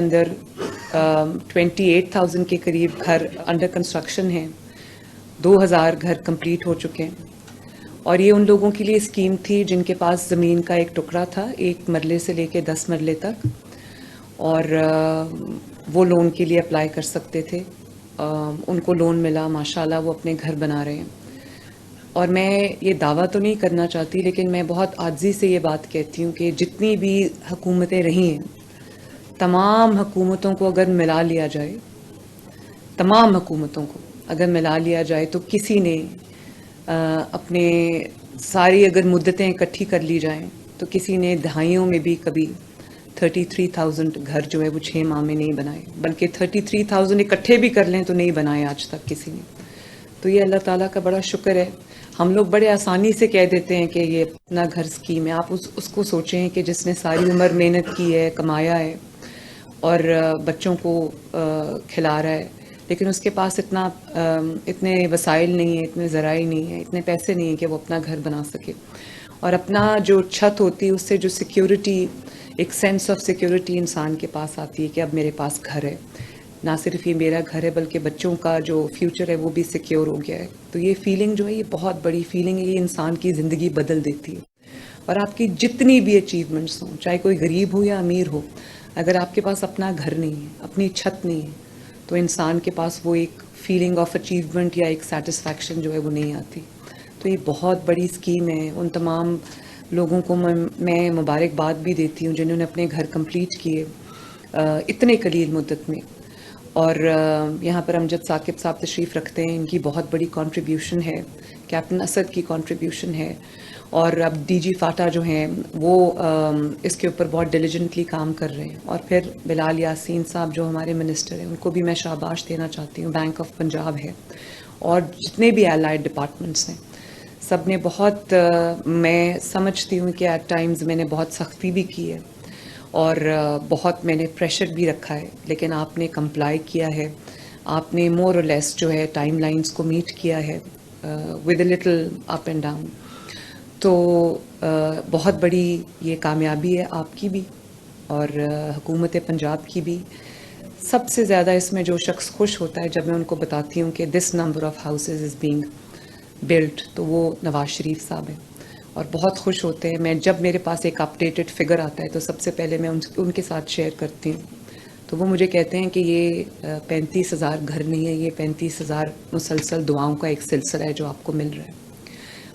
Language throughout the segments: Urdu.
اندر 28,000 کے قریب گھر انڈر کنسٹرکشن ہیں، 2,000 گھر کمپلیٹ ہو چکے ہیں. اور یہ ان لوگوں کے لیے اسکیم تھی جن کے پاس زمین کا ایک ٹکڑا تھا 1 مرلے سے لے کے 10 مرلے تک، اور وہ لون کے لیے اپلائی کر سکتے تھے. ان کو لون ملا، ماشاءاللہ وہ اپنے گھر بنا رہے ہیں. اور میں یہ دعویٰ تو نہیں کرنا چاہتی، لیکن میں بہت عاجزی سے یہ بات کہتی ہوں کہ جتنی بھی حکومتیں رہی ہیں، تمام حکومتوں کو اگر ملا لیا جائے، تمام حکومتوں کو اگر ملا لیا جائے تو کسی نے اپنے ساری اگر مدتیں اکٹھی کر لی جائیں تو کسی نے دہائیوں میں بھی کبھی 33,000 گھر جو ہے وہ 6 ماہ میں نہیں بنائے، بلکہ 33,000 اکٹھے بھی کر لیں تو نہیں بنائے آج تک کسی نے. تو یہ اللہ تعالیٰ کا بڑا شکر ہے. ہم لوگ بڑے آسانی سے کہہ دیتے ہیں کہ یہ اپنا گھر اسکیم ہے. آپ اس کو سوچیں کہ جس نے ساری عمر محنت کی ہے، کمایا ہے اور بچوں کو کھلا رہا ہے، لیکن اس کے پاس اتنے وسائل نہیں ہیں، اتنے ذرائع نہیں ہیں، اتنے پیسے نہیں ہیں کہ وہ اپنا گھر بنا سکے. اور اپنا جو چھت ہوتی ہے اس سے جو سیکیورٹی، ایک سینس آف سیکیورٹی انسان کے پاس آتی ہے کہ اب میرے پاس گھر ہے، نہ صرف یہ میرا گھر ہے بلکہ بچوں کا جو فیوچر ہے وہ بھی سیکیور ہو گیا ہے. تو یہ فیلنگ جو ہے یہ بہت بڑی فیلنگ ہے، یہ انسان کی زندگی بدل دیتی ہے. اور آپ کی جتنی بھی اچیومنٹس ہوں، چاہے کوئی غریب ہو یا امیر ہو، اگر آپ کے پاس اپنا گھر نہیں ہے، اپنی چھت نہیں ہے، تو انسان کے پاس وہ ایک فیلنگ آف اچیومنٹ یا ایک سیٹسفیکشن جو ہے وہ نہیں آتی. تو یہ بہت بڑی اسکیم ہے. ان تمام لوگوں کو میں مبارکباد بھی دیتی ہوں جنہوں نے اپنے گھر کمپلیٹ کیے اتنے قلیل مدت میں. اور یہاں پر امجد ثاقب صاحب تشریف رکھتے ہیں، ان کی بہت بڑی کنٹریبیوشن ہے، کیپٹن اسد کی کنٹریبیوشن ہے، اور اب ڈی جی فاٹا جو ہیں وہ اس کے اوپر بہت ڈیلیجنٹلی کام کر رہے ہیں. اور پھر بلال یاسین صاحب جو ہمارے منسٹر ہیں، ان کو بھی میں شاباش دینا چاہتی ہوں. بینک آف پنجاب ہے اور جتنے بھی الائڈ ڈپارٹمنٹس ہیں، سب نے بہت میں سمجھتی ہوں کہ ایٹ ٹائمز میں نے بہت سختی بھی کی ہے اور بہت میں نے پریشر بھی رکھا ہے، لیکن آپ نے کمپلائی کیا ہے. آپ نے مور اور لیس جو ہے ٹائم لائنز کو میٹ کیا ہے with a little up and down. تو بہت بڑی یہ کامیابی ہے آپ کی بھی اور حکومت پنجاب کی بھی. سب سے زیادہ اس میں جو شخص خوش ہوتا ہے جب میں ان کو بتاتی ہوں کہ دس number of houses is being built, تو وہ نواز شریف صاحب ہیں، اور بہت خوش ہوتے ہیں. میں جب میرے پاس ایک اپڈیٹڈ فگر آتا ہے تو سب سے پہلے میں ان کے ساتھ شیئر کرتی ہوں. تو وہ مجھے کہتے ہیں کہ یہ 35,000 گھر نہیں ہے، یہ 35,000 مسلسل دعاؤں کا ایک سلسلہ ہے جو آپ کو مل رہا ہے.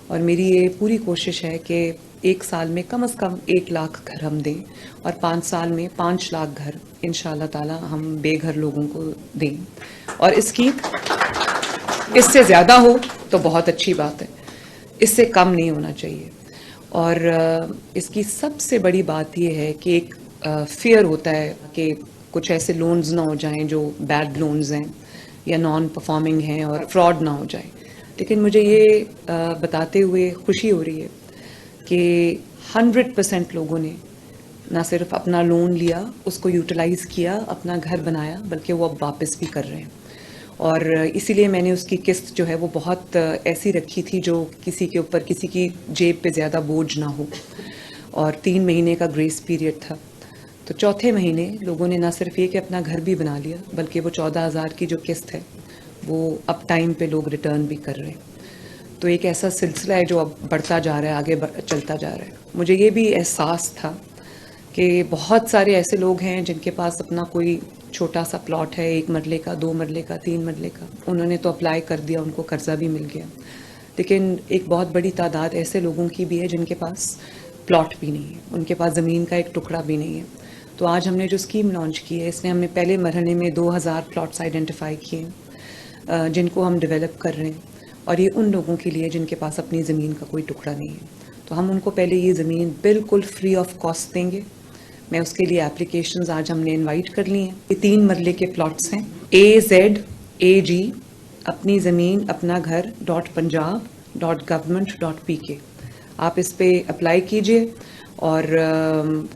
اور میری یہ پوری کوشش ہے کہ 1 سال میں کم از کم 1 لاکھ گھر ہم دیں، اور 5 سال میں 5 لاکھ گھر انشاءاللہ تعالی ہم بے گھر لوگوں کو دیں. اور اس سے زیادہ ہو تو بہت اچھی بات ہے، اس سے کم نہیں ہونا چاہیے. اور اس کی سب سے بڑی بات یہ ہے کہ ایک فیئر ہوتا ہے کہ کچھ ایسے لونز نہ ہو جائیں جو بیڈ لونز ہیں یا نان پرفارمنگ ہیں اور فراڈ نہ ہو جائے. لیکن مجھے یہ بتاتے ہوئے خوشی ہو رہی ہے کہ 100% لوگوں نے نہ صرف اپنا لون لیا، اس کو یوٹیلائز کیا، اپنا گھر بنایا، بلکہ وہ اب واپس بھی کر رہے ہیں. اور اسی لیے میں نے اس کی قسط جو ہے وہ بہت ایسی رکھی تھی جو کسی کے اوپر، کسی کی جیب پہ زیادہ بوجھ نہ ہو. اور 3 مہینے کا گریس پیریڈ تھا. تو چوتھے مہینے لوگوں نے نہ صرف یہ کہ اپنا گھر بھی بنا لیا، بلکہ وہ 14,000 کی جو قسط ہے وہ اب ٹائم پہ لوگ ریٹرن بھی کر رہے ہیں. تو ایک ایسا سلسلہ ہے جو اب بڑھتا جا رہا ہے، آگے چلتا جا رہا ہے. مجھے یہ بھی احساس تھا کہ بہت سارے ایسے لوگ ہیں جن کے پاس اپنا کوئی چھوٹا سا پلاٹ ہے، 1 مرلے کا، 2 مرلے کا، 3 مرلے کا، انہوں نے تو اپلائی کر دیا، ان کو قرضہ بھی مل گیا. لیکن ایک بہت بڑی تعداد ایسے لوگوں کی بھی ہے جن کے پاس پلاٹ بھی نہیں ہے، ان کے پاس زمین کا ایک ٹکڑا بھی نہیں ہے. تو آج ہم نے جو اسکیم لانچ کی ہے، اس میں ہم نے پہلے مرحلے میں 2,000 پلاٹس آئیڈینٹیفائی کیے ہیں جن کو ہم ڈیولپ کر رہے ہیں. اور یہ ان لوگوں کے لیے جن کے پاس اپنی زمین کا کوئی ٹکڑا نہیں ہے. تو ہم ان کو پہلے یہ زمین بالکل فری آف کاسٹ دیں گے. میں اس کے لیے اپلیکیشنز آج ہم نے انوائٹ کر لی ہیں. یہ 3 مرلے کے پلاٹس ہیں. AZAG اپنی زمین اپنا گھر .punjab.government.pk. آپ اس پہ اپلائی کیجئے اور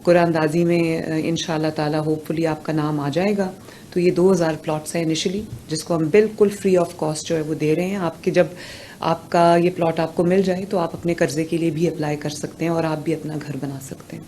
قرآن اندازی میں انشاءاللہ تعالی ہوپ فلی آپ کا نام آ جائے گا. تو یہ 2,000 پلاٹس ہیں انیشلی، جس کو ہم بالکل فری آف کاسٹ جو ہے وہ دے رہے ہیں. آپ کے جب آپ کا یہ پلاٹ آپ کو مل جائے تو آپ اپنے قرضے کے لیے بھی اپلائی کر سکتے ہیں اور آپ بھی اپنا گھر بنا سکتے ہیں.